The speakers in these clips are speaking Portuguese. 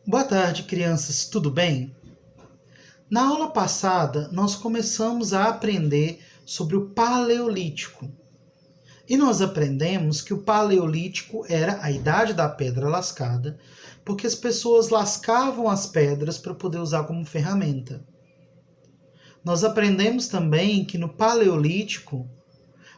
Boa tarde, crianças, tudo bem? Na aula passada, nós começamos a aprender sobre o Paleolítico. E nós aprendemos que o Paleolítico era a idade da pedra lascada, porque as pessoas lascavam as pedras para poder usar como ferramenta. Nós aprendemos também que no Paleolítico,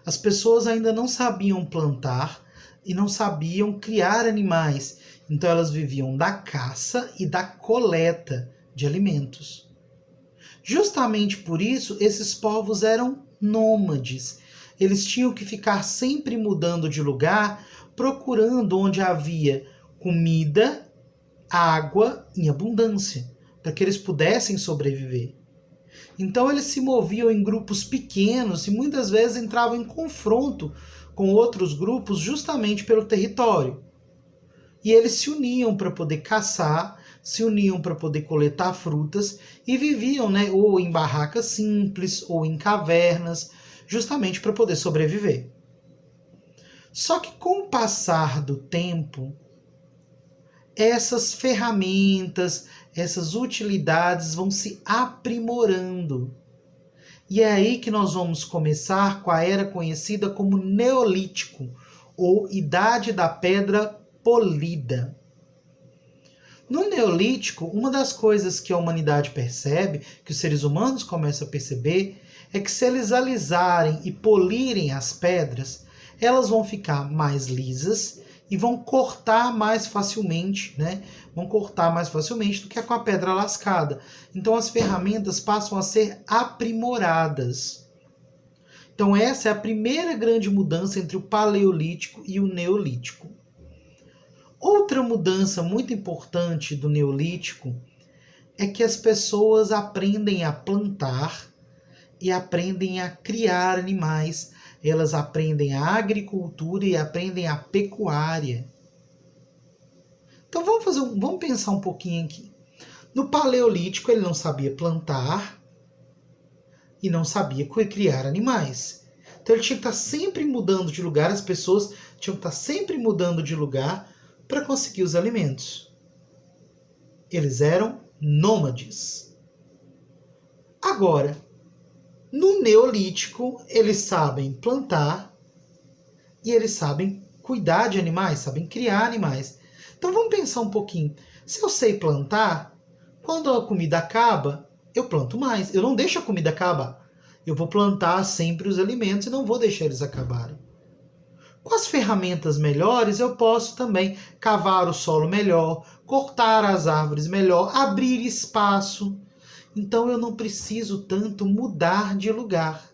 as pessoas ainda não sabiam plantar e não sabiam criar animais. Então elas viviam da caça e da coleta de alimentos. Justamente por isso, esses povos eram nômades. Eles tinham que ficar sempre mudando de lugar, procurando onde havia comida, água em abundância, para que eles pudessem sobreviver. Então eles se moviam em grupos pequenos e muitas vezes entravam em confronto com outros grupos justamente pelo território. E eles se uniam para poder caçar, se uniam para poder coletar frutas e viviam, ou em barracas simples ou em cavernas, justamente para poder sobreviver. Só que com o passar do tempo, essas ferramentas, essas utilidades vão se aprimorando. E é aí que nós vamos começar com a era conhecida como Neolítico, ou Idade da Pedra Polida. No Neolítico, uma das coisas que a humanidade percebe, que os seres humanos começam a perceber, é que se eles alisarem e polirem as pedras, elas vão ficar mais lisas e vão cortar mais facilmente, Vão cortar mais facilmente do que com a pedra lascada. Então as ferramentas passam a ser aprimoradas. Então essa é a primeira grande mudança entre o Paleolítico e o Neolítico. Outra mudança muito importante do Neolítico é que as pessoas aprendem a plantar e aprendem a criar animais. Elas aprendem a agricultura e aprendem a pecuária. Então vamos pensar um pouquinho aqui. No Paleolítico ele não sabia plantar e não sabia criar animais. Então ele tinha que estar sempre mudando de lugar, as pessoas tinham que estar sempre mudando de lugar para conseguir os alimentos. Eles eram nômades. Agora, no Neolítico, eles sabem plantar e eles sabem cuidar de animais, sabem criar animais. Então vamos pensar um pouquinho. Se eu sei plantar, quando a comida acaba, eu planto mais. Eu não deixo a comida acabar. Eu vou plantar sempre os alimentos e não vou deixar eles acabarem. Com as ferramentas melhores, eu posso também cavar o solo melhor, cortar as árvores melhor, abrir espaço. Então eu não preciso tanto mudar de lugar.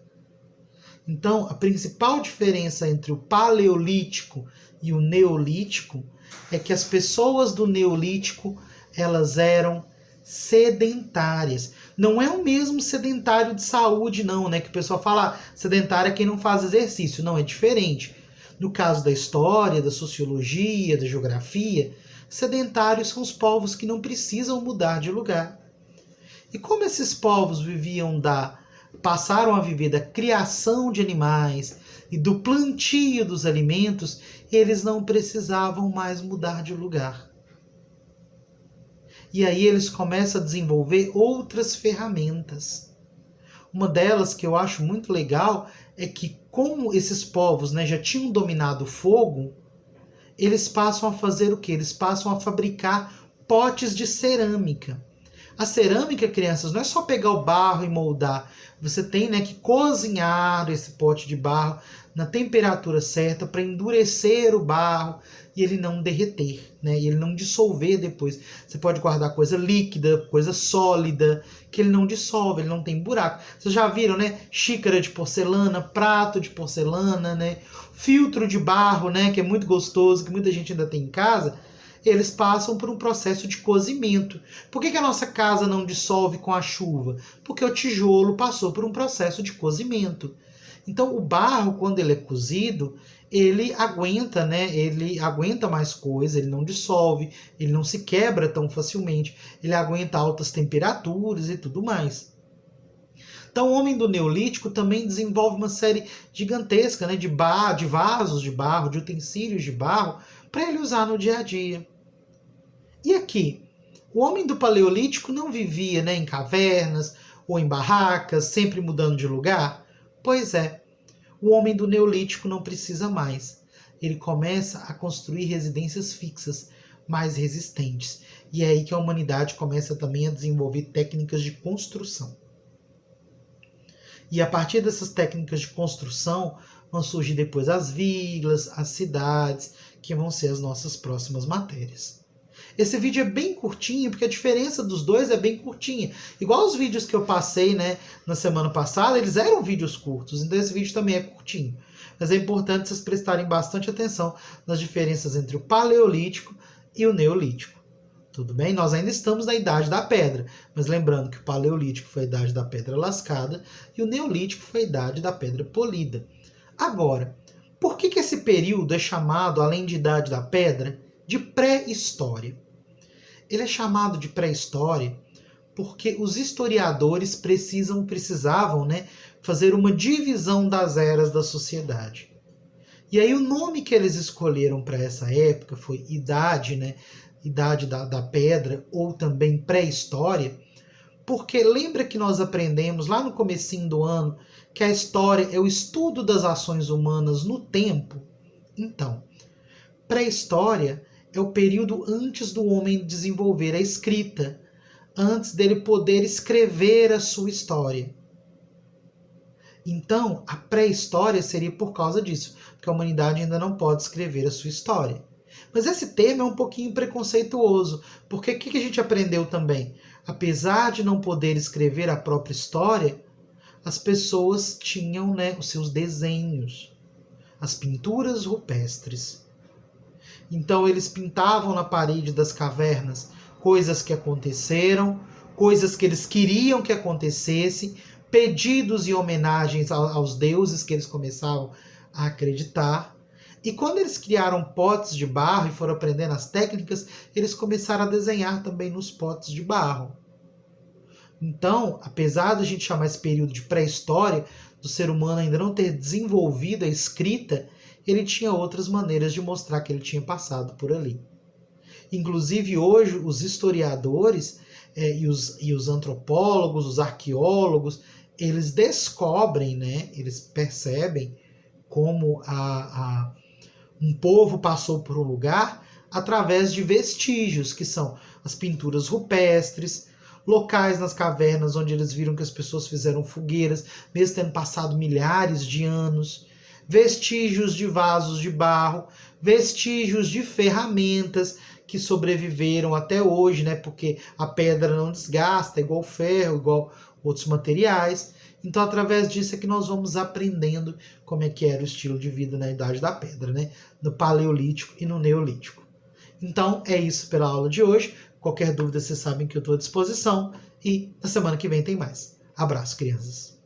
Então a principal diferença entre o Paleolítico e o Neolítico é que as pessoas do Neolítico, elas eram sedentárias. Não é o mesmo sedentário de saúde, não, que o pessoal fala, sedentário é quem não faz exercício. Não, é diferente. No caso da história, da sociologia, da geografia, sedentários são os povos que não precisam mudar de lugar. E como esses povos passaram a viver da criação de animais e do plantio dos alimentos, eles não precisavam mais mudar de lugar. E aí eles começam a desenvolver outras ferramentas. Uma delas que eu acho muito legal é que, como esses povos já tinham dominado o fogo, eles passam a fazer o quê? Eles passam a fabricar potes de cerâmica. A cerâmica, crianças, não é só pegar o barro e moldar. Você tem que cozinhar esse pote de barro na temperatura certa para endurecer o barro e ele não derreter, e ele não dissolver depois. Você pode guardar coisa líquida, coisa sólida, que ele não dissolve, ele não tem buraco. Vocês já viram, xícara de porcelana, prato de porcelana, filtro de barro, que é muito gostoso, que muita gente ainda tem em casa. Eles passam por um processo de cozimento. Por que a nossa casa não dissolve com a chuva? Porque o tijolo passou por um processo de cozimento. Então, o barro, quando ele é cozido, ele aguenta, Ele aguenta mais coisa, ele não dissolve, ele não se quebra tão facilmente, ele aguenta altas temperaturas e tudo mais. Então, o homem do Neolítico também desenvolve uma série gigantesca, de vasos de barro, de utensílios de barro, para ele usar no dia a dia. E aqui, O homem do Paleolítico não vivia, né, em cavernas ou em barracas, sempre mudando de lugar? Pois é, o homem do Neolítico não precisa mais. Ele começa a construir residências fixas, mais resistentes. E é aí que a humanidade começa também a desenvolver técnicas de construção. E a partir dessas técnicas de construção vão surgir depois as vilas, as cidades, que vão ser as nossas próximas matérias. Esse vídeo é bem curtinho, porque a diferença dos dois é bem curtinha. Igual os vídeos que eu passei, né, na semana passada, eles eram vídeos curtos, então esse vídeo também é curtinho. Mas é importante vocês prestarem bastante atenção nas diferenças entre o Paleolítico e o Neolítico. Tudo bem? Nós ainda estamos na Idade da Pedra, mas lembrando que o Paleolítico foi a Idade da Pedra lascada e o Neolítico foi a Idade da Pedra polida. Agora, por que esse período é chamado, além de Idade da Pedra, de pré-história? Ele é chamado de pré-história porque os historiadores precisavam, né, fazer uma divisão das eras da sociedade. E aí o nome que eles escolheram para essa época foi Idade, né, Idade da Pedra, ou também pré-história, porque lembra que nós aprendemos lá no comecinho do ano que a história é o estudo das ações humanas no tempo? Então, pré-história é o período antes do homem desenvolver a escrita, antes dele poder escrever a sua história. Então, a pré-história seria por causa disso, porque a humanidade ainda não pode escrever a sua história. Mas esse tema é um pouquinho preconceituoso, porque o que a gente aprendeu também? Apesar de não poder escrever a própria história, as pessoas tinham, né, os seus desenhos, as pinturas rupestres. Então eles pintavam na parede das cavernas coisas que aconteceram, coisas que eles queriam que acontecesse, pedidos e homenagens aos deuses que eles começavam a acreditar. E quando eles criaram potes de barro e foram aprendendo as técnicas, eles começaram a desenhar também nos potes de barro. Então, apesar de a gente chamar esse período de pré-história, do ser humano ainda não ter desenvolvido a escrita, ele tinha outras maneiras de mostrar que ele tinha passado por ali. Inclusive, hoje, os historiadores e os antropólogos, os arqueólogos, eles descobrem, né, eles percebem como um povo passou por um lugar através de vestígios, que são as pinturas rupestres, locais nas cavernas onde eles viram que as pessoas fizeram fogueiras, mesmo tendo passado milhares de anos, vestígios de vasos de barro, vestígios de ferramentas que sobreviveram até hoje, né? Porque a pedra não desgasta, igual o ferro, igual outros materiais. Então, através disso é que nós vamos aprendendo como é que era o estilo de vida na Idade da Pedra, né? No Paleolítico e no Neolítico. Então, é isso pela aula de hoje. Qualquer dúvida, vocês sabem que eu estou à disposição. E na semana que vem tem mais. Abraço, crianças.